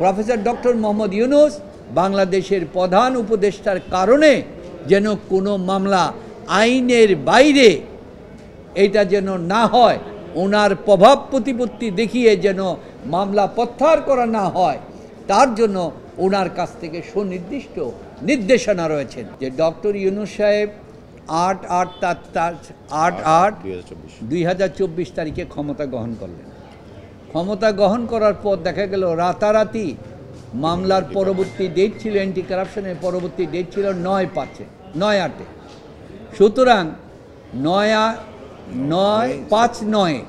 Professor doctor Mohammad Yunus বাংলাদেশের প্রধান উপদেষ্টার কারণে যেন কোনো মামলা আইনের বাইরে এটা যেন না হয়, ওনার প্রভাব প্রতিপত্তি দেখিয়ে যেন মামলা প্রত্যাহার করা না হয়, তার জন্য ওনার কাছ থেকে সুনির্দিষ্ট নির্দেশনা রয়েছে যে ডক্টর ইউনূস সাহেব 8/8/2024 তারিখে ক্ষমতা গ্রহণ করলেন। ক্ষমতা গ্রহণ করার পর দেখা গেল রাতারাতি মামলার পরবর্তী ডেট ছিল, অ্যান্টি কারাপশনের পরবর্তী ডেট ছিল 9/8। সুতরাং 5/9,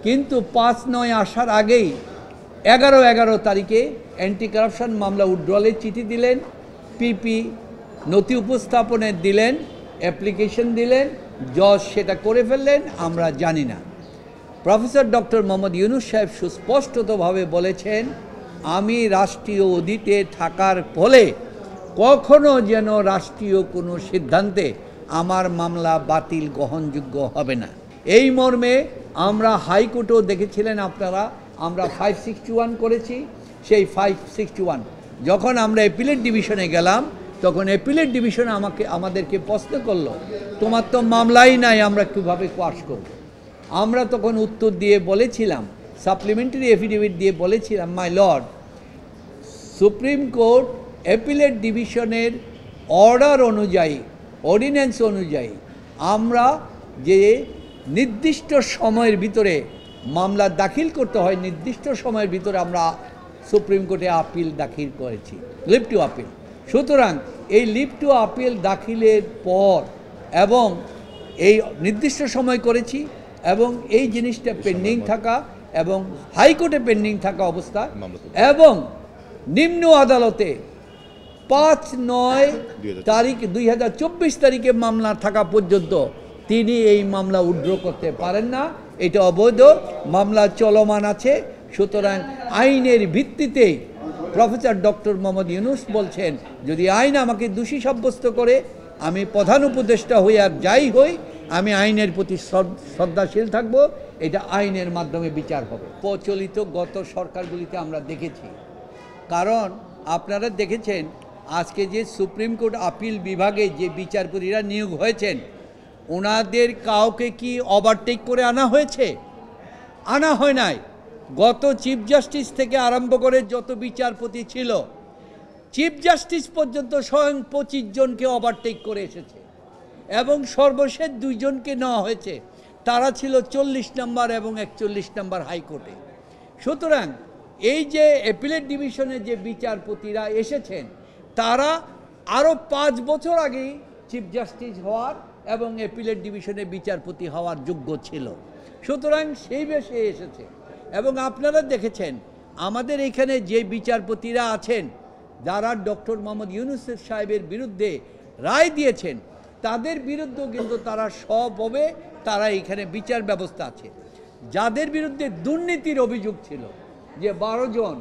কিন্তু 5/9 আসার আগেই 11 তারিখে অ্যান্টি কারাপশন মামলা উইথড্রলের চিঠি দিলেন, পিপি নথি উপস্থাপনের দিলেন, অ্যাপ্লিকেশন দিলেন, জজ সেটা করে ফেললেন, আমরা জানি না। প্রফেসর ডক্টর মোহাম্মদ ইউনূস সাহেব সুস্পষ্টতভাবে বলেছেন, আমি রাষ্ট্রীয় অডিটে থাকার ফলে কখনো যেন রাষ্ট্রীয় কোনো সিদ্ধান্তে আমার মামলা বাতিল গ্রহণযোগ্য হবে না। এই মর্মে আমরা হাইকোর্টেও দেখেছিলেন আপনারা, আমরা 561 করেছি। সেই 561 যখন আমরা অ্যাপিলেট ডিভিশনে গেলাম, তখন অ্যাপিলেট ডিভিশন আমাদেরকে প্রশ্ন করলো, তোমার তো মামলাই নাই, আমরা কীভাবে পাস করব? আমরা তখন উত্তর দিয়ে বলেছিলাম, সাপ্লিমেন্টারি এফিডেভিট দিয়ে বলেছিলাম, my lord, supreme court appellate ডিভিশনের অর্ডার অনুযায়ী, অর্ডিন্যান্স অনুযায়ী আমরা যে নির্দিষ্ট সময়ের ভিতরে মামলা দাখিল করতে হয়, নির্দিষ্ট সময়ের ভিতরে আমরা সুপ্রিম কোর্টে আপিল দাখিল করেছি, লিভ টু আপিল। সুতরাং এই লিভ টু আপিল দাখিলের পর এবং এই নির্দিষ্ট সময় করেছি, এবং এই জিনিসটা পেন্ডিং থাকা এবং হাইকোর্টে পেন্ডিং থাকা অবস্থা, এবং নিম্ন আদালতে 5/9 তারিখ 2024 তারিখে মামলা থাকা পর্যন্ত তিনি এই মামলা উইথড্র করতে পারেন না, এটা অবৈধ, মামলা চলমান আছে। সুতরাং আইনের ভিত্তিতেই প্রফেসর ডক্টর মোহাম্মদ ইউনূস বলছেন, যদি আইন আমাকে দোষী সাব্যস্ত করে, আমি প্রধান উপদেষ্টা হই আর যাই হই, আমি আইনের প্রতি শ্রদ্ধাশীল থাকব, এটা আইনের মাধ্যমে বিচার হবে। প্রচলিত গত সরকারগুলিতে আমরা দেখেছি, কারণ আপনারা দেখেছেন আজকে যে সুপ্রিম কোর্ট আপিল বিভাগে যে বিচারপতিরা নিয়োগ হয়েছেন, ওনাদের কাউকে কি ওভারটেক করে আনা হয়েছে? আনা হয় নাই। গত চিফ জাস্টিস থেকে আরম্ভ করে যত বিচারপতি ছিল, চিফ জাস্টিস পর্যন্ত স্বয়ং 25 জনকে ওভারটেক করে এসেছে, এবং সর্বশেষ 2 জনকে নেওয়া হয়েছে, তারা ছিল 40 নম্বর এবং 41 নম্বর হাইকোর্টে। সুতরাং এই যে অ্যাপিলেট ডিভিশনে যে বিচারপতিরা এসেছেন, তারা আরও 5 বছর আগেই চিফ জাস্টিস হওয়ার এবং অ্যাপিলেট ডিভিশনে বিচারপতি হওয়ার যোগ্য ছিল। সুতরাং সেই বেশে এসেছে। এবং আপনারা দেখেছেন আমাদের এখানে যে বিচারপতিরা আছেন, যারা ডক্টর মোহাম্মদ ইউনূস সাহেবের বিরুদ্ধে রায় দিয়েছেন, তাদের বিরুদ্ধেও কিন্তু তারা সবভাবে তারা এখানে বিচার ব্যবস্থা আছে। যাদের বিরুদ্ধে দুর্নীতির অভিযোগ ছিল, যে 12 জন,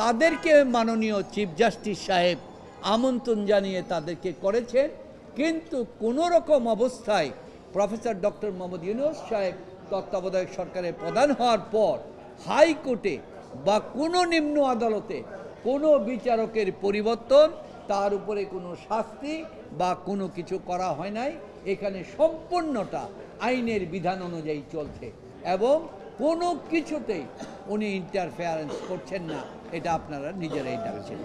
তাদেরকে মাননীয় চিফ জাস্টিস সাহেব আমন্ত্রণ জানিয়ে তাদেরকে করেছেন, কিন্তু কোনো রকম অবস্থায় প্রফেসর ডক্টর মোহাম্মদ ইউনূস সাহেব তত্ত্বাবধায়ক সরকারের প্রধান হওয়ার পর হাইকোর্টে বা কোনো নিম্ন আদালতে কোনো বিচারকের পরিবর্তন, তার উপরে কোনো শাস্তি বা কোনো কিছু করা হয় নাই। এখানে সম্পূর্ণটা আইনের বিধান অনুযায়ী চলছে, এবং কোনো কিছুতেই উনি ইন্টারফেয়ারেন্স করছেন না, এটা আপনারা নিজেরাই জানছেন।